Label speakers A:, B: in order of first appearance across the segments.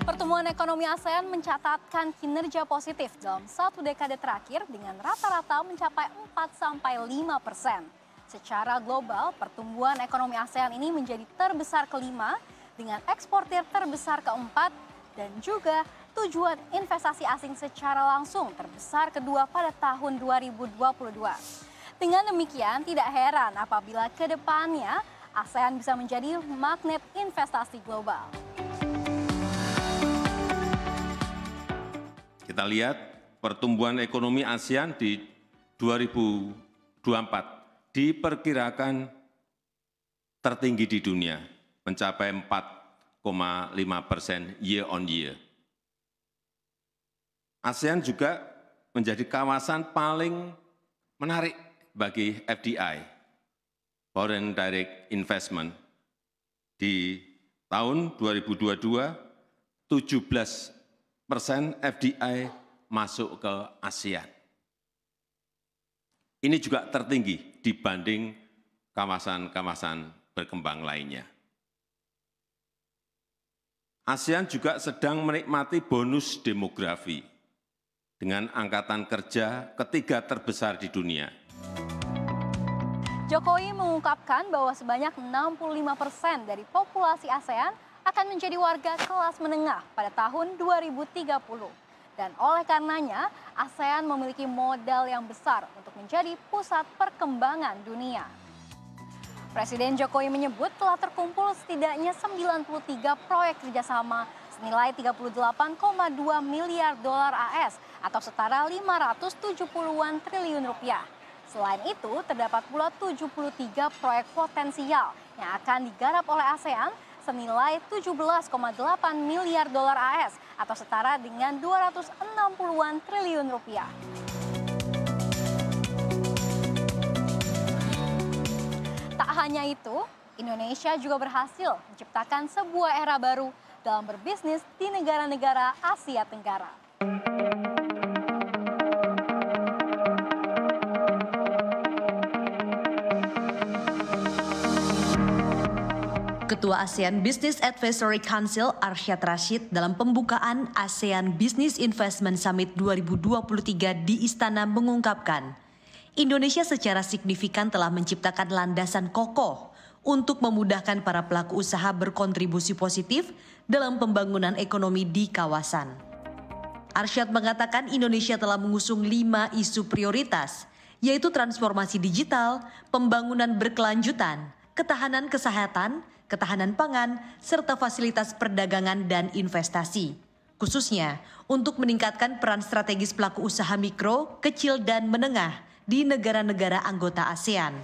A: Pertumbuhan ekonomi ASEAN mencatatkan kinerja positif dalam satu dekade terakhir dengan rata-rata mencapai 4-5%. Secara global, pertumbuhan ekonomi ASEAN ini menjadi terbesar kelima dengan eksportir terbesar keempat dan juga tujuan investasi asing secara langsung terbesar kedua pada tahun 2022. Dengan demikian, tidak heran apabila ke depannya ASEAN bisa menjadi magnet investasi global.
B: Kita lihat pertumbuhan ekonomi ASEAN di 2024 diperkirakan tertinggi di dunia, mencapai 4,5% year on year. ASEAN juga menjadi kawasan paling menarik bagi FDI, Foreign Direct Investment. Di tahun 2022, 17% FDI masuk ke ASEAN. Ini juga tertinggi dibanding kawasan-kawasan berkembang lainnya. ASEAN juga sedang menikmati bonus demografi dengan angkatan kerja ketiga terbesar di dunia.
A: Jokowi mengungkapkan bahwa sebanyak 65% dari populasi ASEAN akan menjadi warga kelas menengah pada tahun 2030. Dan oleh karenanya, ASEAN memiliki modal yang besar untuk menjadi pusat perkembangan dunia. Presiden Jokowi menyebut telah terkumpul setidaknya 93 proyek kerjasama senilai 38,2 miliar dolar AS atau setara 570-an triliun rupiah. Selain itu, terdapat pula 73 proyek potensial yang akan digarap oleh ASEAN senilai 17,8 miliar dolar AS atau setara dengan 260-an triliun rupiah. Tak hanya itu, Indonesia juga berhasil menciptakan sebuah era baru dalam berbisnis di negara-negara Asia Tenggara.
C: Ketua ASEAN Business Advisory Council Arsyad Rashid dalam pembukaan ASEAN Business Investment Summit 2023 di Istana mengungkapkan, Indonesia secara signifikan telah menciptakan landasan kokoh untuk memudahkan para pelaku usaha berkontribusi positif dalam pembangunan ekonomi di kawasan. Arsyad mengatakan Indonesia telah mengusung 5 isu prioritas, yaitu transformasi digital, pembangunan berkelanjutan, ketahanan kesehatan, ketahanan pangan, serta fasilitas perdagangan dan investasi. Khususnya untuk meningkatkan peran strategis pelaku usaha mikro, kecil, dan menengah di negara-negara anggota ASEAN.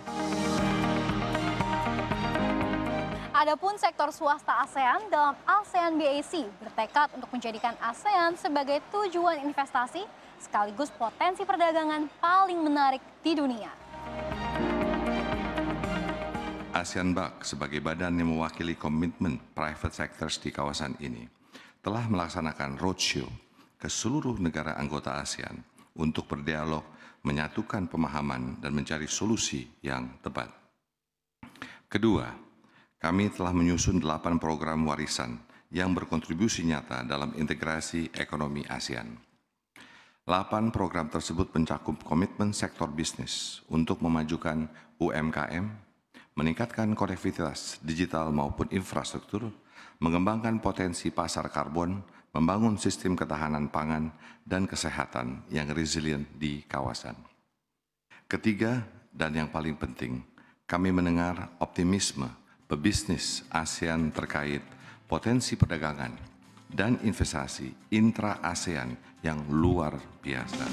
A: Adapun sektor swasta ASEAN dalam ASEAN BAC bertekad untuk menjadikan ASEAN sebagai tujuan investasi sekaligus potensi perdagangan paling menarik di dunia.
D: ASEAN BAC sebagai badan yang mewakili komitmen private sectors di kawasan ini telah melaksanakan roadshow ke seluruh negara anggota ASEAN untuk berdialog, menyatukan pemahaman dan mencari solusi yang tepat. Kedua, kami telah menyusun 8 program warisan yang berkontribusi nyata dalam integrasi ekonomi ASEAN. 8 program tersebut mencakup komitmen sektor bisnis untuk memajukan UMKM, meningkatkan konektivitas digital maupun infrastruktur, mengembangkan potensi pasar karbon, membangun sistem ketahanan pangan dan kesehatan yang resilient di kawasan. Ketiga, dan yang paling penting, kami mendengar optimisme pebisnis ASEAN terkait potensi perdagangan dan investasi intra-ASEAN yang luar biasa.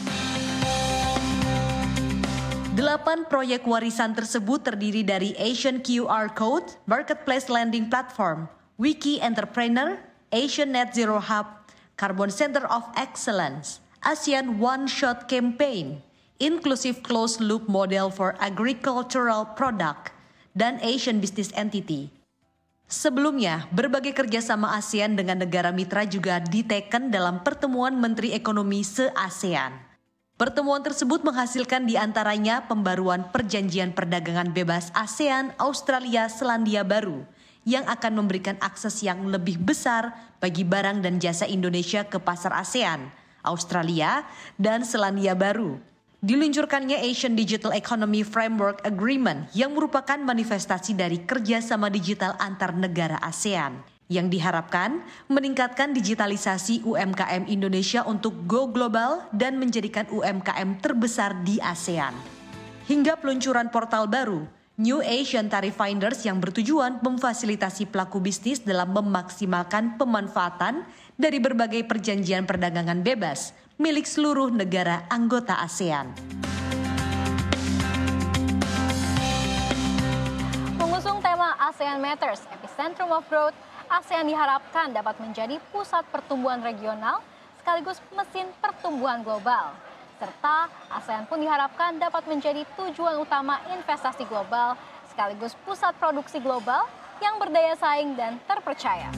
C: 8 proyek warisan tersebut terdiri dari Asian QR Code, Marketplace Lending Platform, Wiki Entrepreneur, Asian Net Zero Hub, Carbon Center of Excellence, ASEAN One Shot Campaign, Inclusive Closed Loop Model for Agricultural Product, dan Asian Business Entity. Sebelumnya, berbagai kerjasama ASEAN dengan negara mitra juga diteken dalam pertemuan Menteri Ekonomi se-ASEAN. Pertemuan tersebut menghasilkan diantaranya pembaruan perjanjian perdagangan bebas ASEAN Australia Selandia Baru yang akan memberikan akses yang lebih besar bagi barang dan jasa Indonesia ke pasar ASEAN, Australia, dan Selandia Baru. Diluncurkannya Asian Digital Economy Framework Agreement yang merupakan manifestasi dari kerjasama digital antar negara ASEAN, yang diharapkan meningkatkan digitalisasi UMKM Indonesia untuk go global dan menjadikan UMKM terbesar di ASEAN. Hingga peluncuran portal baru, New Asian Tariff Finders yang bertujuan memfasilitasi pelaku bisnis dalam memaksimalkan pemanfaatan dari berbagai perjanjian perdagangan bebas milik seluruh negara anggota ASEAN.
A: Mengusung tema ASEAN Matters, Epicentrum of Growth, ASEAN diharapkan dapat menjadi pusat pertumbuhan regional sekaligus mesin pertumbuhan global. Serta ASEAN pun diharapkan dapat menjadi tujuan utama investasi global sekaligus pusat produksi global yang berdaya saing dan terpercaya.